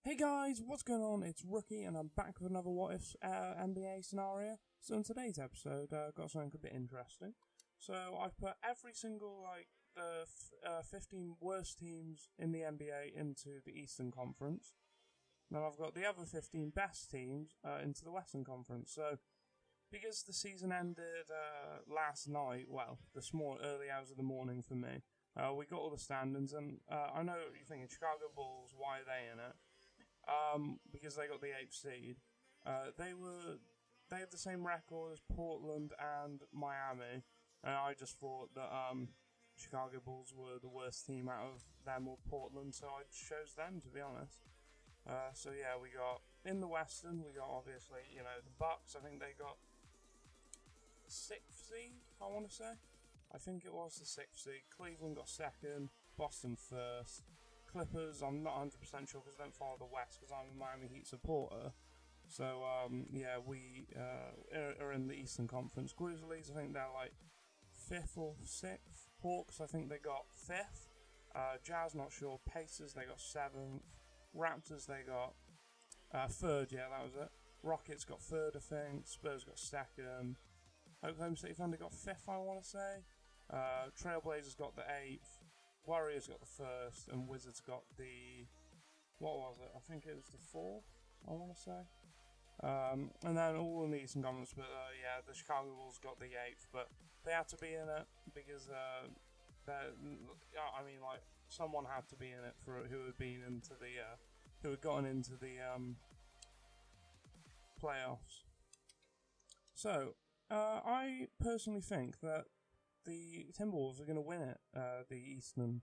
Hey guys, what's going on? It's Rookie, and I'm back with another What If NBA scenario. So in today's episode, I've got something a bit interesting. So I've put every single, the 15 worst teams in the NBA into the Eastern Conference. Now I've got the other 15 best teams into the Western Conference. So because the season ended last night, well, early hours of the morning for me, we got all the standings, and I know what you're thinking, Chicago Bulls, why are they in it? Because they got the 8th seed. They had the same record as Portland and Miami, and I just thought that Chicago Bulls were the worst team out of them or Portland, so I chose them, to be honest. So yeah, we got in the Western, we got obviously, the Bucks. I think they got 6th seed, I want to say. I think it was the 6th seed. Cleveland got 2nd, Boston 1st. Clippers, I'm not 100% sure because I don't follow the West because I'm a Miami Heat supporter. So, we are in the Eastern Conference. Grizzlies, I think they're like 5th or 6th. Hawks, I think they got 5th. Jazz, not sure. Pacers, they got 7th. Raptors, they got 3rd, yeah, that was it. Rockets got 3rd, I think. Spurs got 2nd. Oklahoma City Thunder got 5th, I want to say. Trailblazers got the 8th. Warriors got the 1st, and Wizards got the, what was it? I think it was the 4th, I want to say. And then all in the Eastern Conference, but the Chicago Bulls got the 8th, but they had to be in it because, someone had to be in it for who had been into the, who had gotten into the playoffs. So, I personally think that the Timberwolves are going to win it, the Eastern.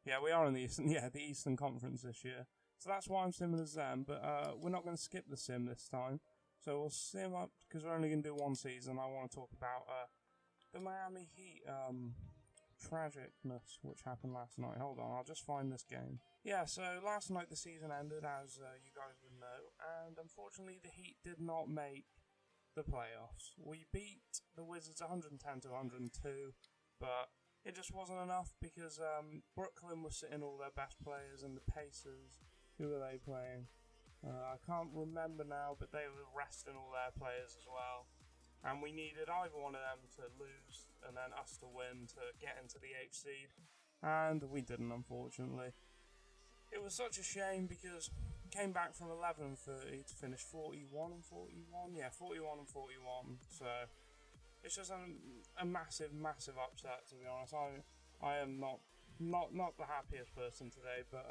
Yeah, we are in the Eastern. Yeah, the Eastern Conference this year. So that's why I'm simming as them. But we're not going to skip the sim this time. So we'll sim up because we're only going to do one season. I want to talk about the Miami Heat tragicness which happened last night. Hold on, I'll just find this game. Yeah, so last night the season ended, as you guys would know, and unfortunately the Heat did not make the playoffs. We beat the Wizards 110 to 102, but it just wasn't enough because Brooklyn was sitting all their best players, and the Pacers, who were they playing? I can't remember now, but they were resting all their players as well. And we needed either one of them to lose and then us to win to get into the 8th seed, and we didn't, unfortunately. It was such a shame because came back from 11-30 to finish 41-41. Yeah, 41-41. So it's just a massive, massive upset, to be honest. I am not the happiest person today, but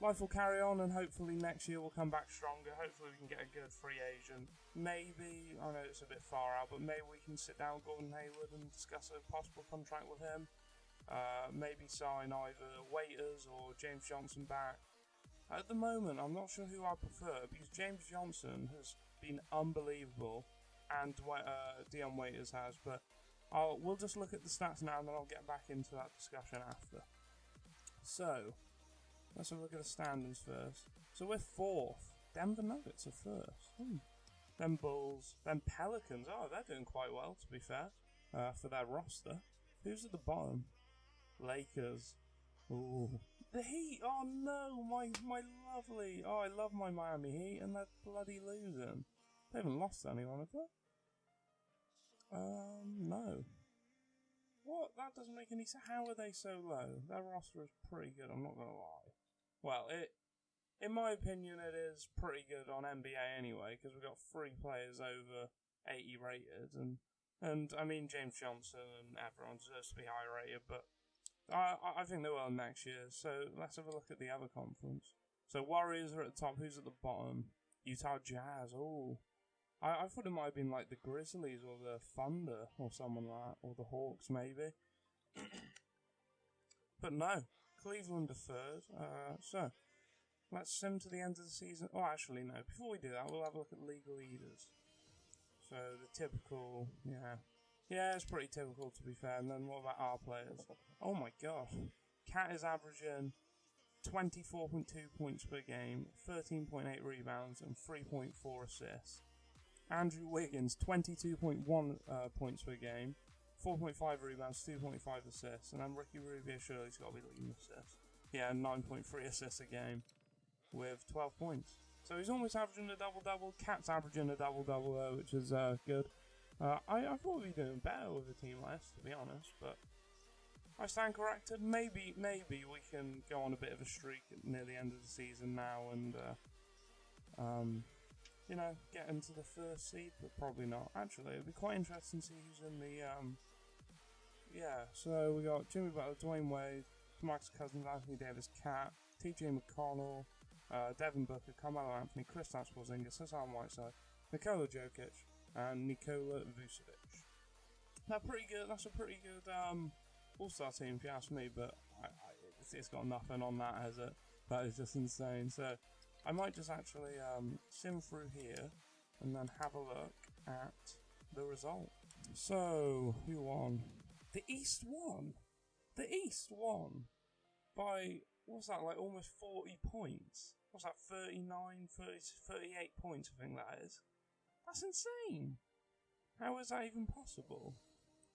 life will carry on, and hopefully next year we'll come back stronger. Hopefully we can get a good free agent. Maybe, I know it's a bit far out, but maybe we can sit down with Gordon Hayward and discuss a possible contract with him. Maybe sign either Waiters or James Johnson back. At the moment, I'm not sure who I prefer because James Johnson has been unbelievable and Dion Waiters has, but we'll just look at the stats now and then I'll get back into that discussion after. So, let's have a look at the standings first. So we're 4th. Denver Nuggets are 1st. Then Bulls. Then Pelicans. Oh, they're doing quite well, to be fair, for their roster. Who's at the bottom? Lakers. Ooh. The Heat. Oh no, my lovely. Oh, I love my Miami Heat, and they're bloody losing. They haven't lost anyone, have they? No. What? That doesn't make any sense. How are they so low? Their roster is pretty good, I'm not gonna lie. Well, in my opinion, it is pretty good on NBA anyway, because we've got 3 players over 80 rated, and I mean James Johnson and everyone deserves to be high rated, but I think they will next year. So let's have a look at the other conference. So Warriors are at the top. Who's at the bottom? Utah Jazz. Oh, I thought it might have been like the Grizzlies or the Thunder or someone like that, or the Hawks maybe. But no, Cleveland are 3rd. So let's sim to the end of the season. Oh, actually no. Before we do that, we'll have a look at league leaders. So the typical, yeah, it's pretty typical to be fair. And then what about our players? Oh my god, Cat is averaging 24.2 points per game, 13.8 rebounds, and 3.4 assists. Andrew Wiggins, 22.1 points per game, 4.5 rebounds, 2.5 assists, and then Ricky Rubio surely's got to be leading assists. Yeah, 9.3 assists a game. with 12 points. So he's almost averaging a double-double. Cat's averaging a double-double, though, which is good. I thought we'd be doing better with a team less, to be honest, but I stand corrected. Maybe we can go on a bit of a streak near the end of the season now and, you know, get into the first seed, but probably not. Actually, it'd be quite interesting to see who's in the, yeah, so we got Jimmy Butler, Dwayne Wade, Marcus Cousins, Anthony Davis, Cat, TJ McConnell, Devin Booker, Carmelo Anthony, Kristaps Porzingis, Hassan Whiteside, Nikola Jokic, and Nikola Vucevic. That's pretty good. That's a pretty good all-star team, if you ask me. But it's got nothing on that, has it? That is just insane. So I might just actually sim through here and then have a look at the result. So who won? The East won. The East won by, what's that, like almost 40 points? What's that, 39, 30, 38 points, I think that is. That's insane. How is that even possible?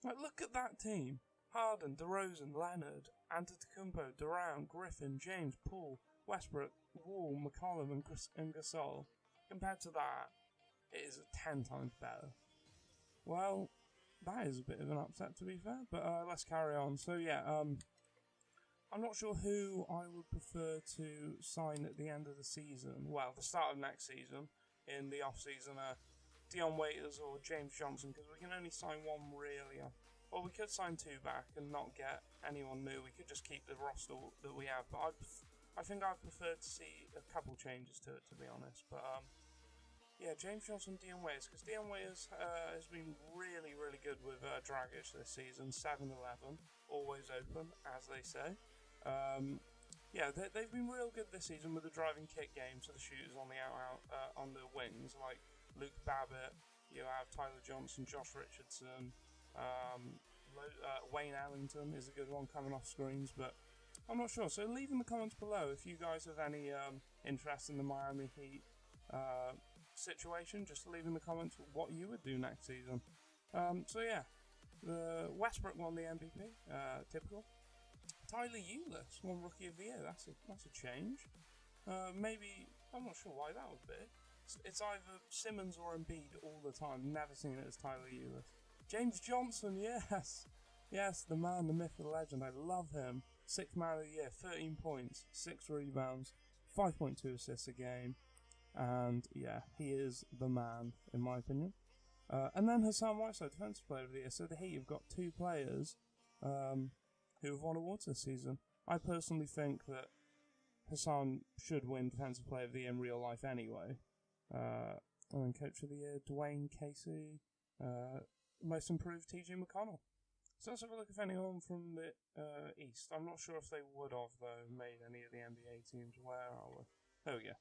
Like, look at that team. Harden, DeRozan, Leonard, Antetokounmpo, Durant, Griffin, James, Poole, Westbrook, Wall, McCollum, and Gasol. Compared to that, it is 10 times better. Well, that is a bit of an upset, to be fair, but let's carry on. So yeah, I'm not sure who I would prefer to sign at the end of the season. Well, the start of next season, in the off-season, Dion Waiters or James Johnson, because we can only sign one really. Well, we could sign two back and not get anyone new. We could just keep the roster that we have, but I think I'd prefer to see a couple changes to it, to be honest. But yeah, James Johnson, Dion Waiters, because Dion Waiters has been really, really good with Dragic this season. 7-11, always open, as they say. Yeah, they've been real good this season with the driving kick game to the shooters on the on the wings, like Luke Babbitt. You have Tyler Johnson, Josh Richardson, Wayne Ellington is a good one coming off screens, but I'm not sure. So leave in the comments below if you guys have any interest in the Miami Heat situation. Just leave in the comments what you would do next season. So yeah, the Westbrook won the MVP, typical. Tyler Ulis won Rookie of the Year. That's a change. Maybe, I'm not sure why that would be. It's either Simmons or Embiid all the time. Never seen it as Tyler Ulis. James Johnson, yes. Yes, the man, the myth, the legend. I love him. 6th man of the year, 13 points, 6 rebounds, 5.2 assists a game. And yeah, he is the man, in my opinion. And then Hassan Whiteside, Defensive Player of the Year. So the Heat have got 2 players who have won awards this season. I personally think that Hassan should win Defensive Player of the Year in real life anyway. And then Coach of the Year, Dwayne Casey. Most Improved, TJ McConnell. So let's have a look if anyone from the East. I'm not sure if they would have, though, made any of the NBA teams. Where are we? There we go.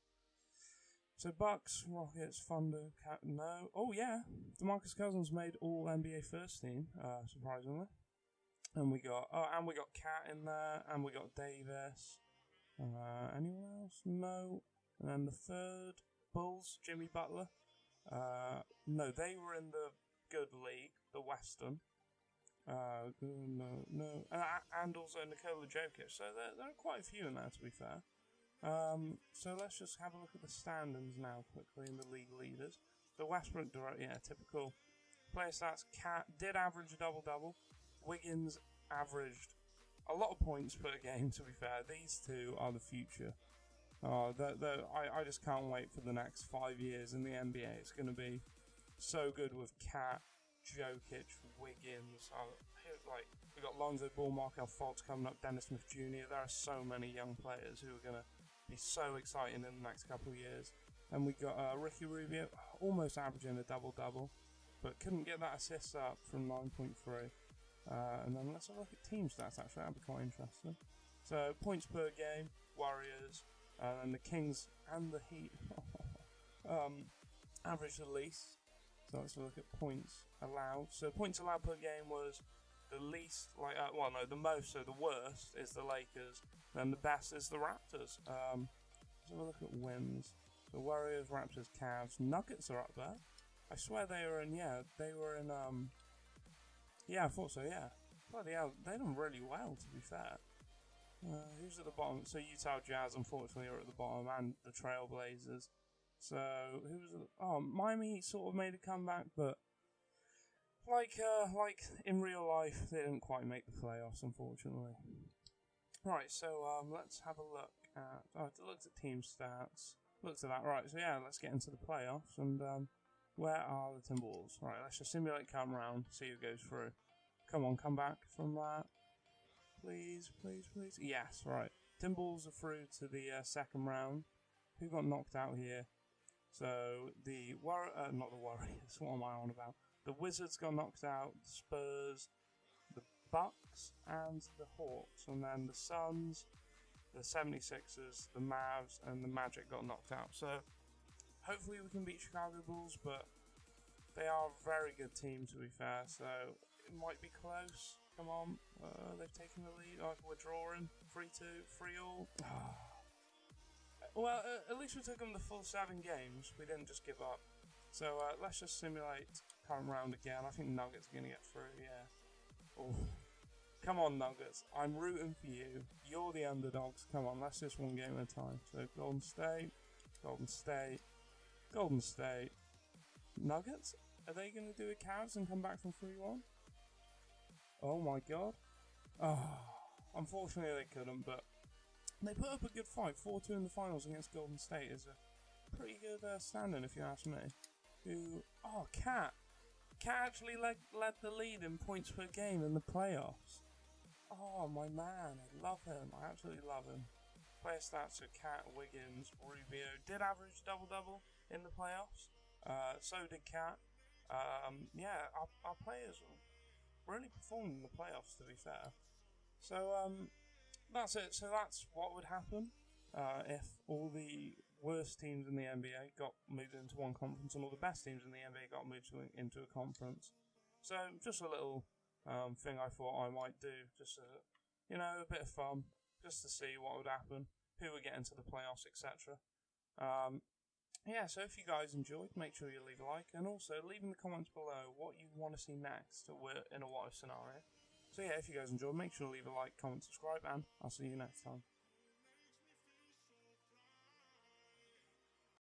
So Bucks, Rockets, Thunder, Cat. No. Oh, yeah. DeMarcus Cousins made all NBA first team, surprisingly. And we got Cat in there, and we got Davis. Anyone else? No. And then the third, Bulls, Jimmy Butler. No, they were in the good league, the Western. No. And also Nikola Jokic. So there are quite a few in there, to be fair. So let's just have a look at the standings now quickly in the league leaders. The Westbrook, yeah, typical player stats. Cat did average a double-double. Wiggins averaged a lot of points per game, to be fair. These two are the future. I just can't wait for the next 5 years in the NBA. It's going to be so good with Cat, Jokic, Wiggins. We've got Lonzo Ball, Markelle Fultz coming up, Dennis Smith Jr. There are so many young players who are going to be so exciting in the next couple of years. And we got Ricky Rubio, almost averaging a double-double, but couldn't get that assist up from 9.3. And then let's have a look at team stats, actually. That'd be quite interesting. So, points per game, Warriors, and the Kings and the Heat average the least. So let's look at points allowed. So points allowed per game was the least, the most, so the worst is the Lakers, then the best is the Raptors. Let's have a look at wins. So Warriors, Raptors, Cavs, Nuggets are up there. I swear they were in, yeah, I thought so, yeah. Bloody hell, they've done really well, to be fair. Who's at the bottom? So Utah Jazz, unfortunately, are at the bottom, and the Trailblazers. So who's? Miami Heat sort of made a comeback, but like in real life, they didn't quite make the playoffs, unfortunately. Right, so let's have a look at. I looked at team stats. Looked at that. Right, so yeah, let's get into the playoffs. And where are the Timberwolves? Right, let's just simulate come round, see who goes through. Come on, come back from that. Please, please, please. Yes, right. Timberwolves are through to the second round. Who got knocked out here? So the not the Warriors. What am I on about? The Wizards got knocked out. The Spurs, the Bucks, and the Hawks, and then the Suns, the 76ers, the Mavs, and the Magic got knocked out. So hopefully we can beat Chicago Bulls, but they are a very good team, to be fair. So it might be close. Come on, they've taken the lead. Oh, we're drawing 3-2, 3-all. Well, at least we took them the full 7 games. We didn't just give up. So let's just simulate current round again. I think Nuggets are going to get through, yeah. Ooh. Come on, Nuggets. I'm rooting for you. You're the underdogs. Come on, let's just one game at a time. So Golden State, Golden State, Golden State. Nuggets? Are they going to do a Cavs and come back from 3-1? Oh my god. Oh, unfortunately they couldn't, but they put up a good fight. 4-2 in the finals against Golden State is a pretty good standing, if you ask me. Cat. Cat actually led the lead in points per game in the playoffs. Oh, my man. I love him. I absolutely love him. Player stats are Cat, Wiggins, Rubio. Did average double-double in the playoffs. So did Cat. Yeah, our players really performed in the playoffs, to be fair. So, that's it. So that's what would happen if all the worst teams in the NBA got moved into one conference and all the best teams in the NBA got moved into a conference. So just a little thing I thought I might do, just a bit of fun, just to see what would happen, who would get into the playoffs, etc. Yeah, so if you guys enjoyed, make sure you leave a like, and also leave in the comments below what you want to see next in a what if scenario. So yeah, if you guys enjoyed, make sure to leave a like, comment, subscribe, and I'll see you next time.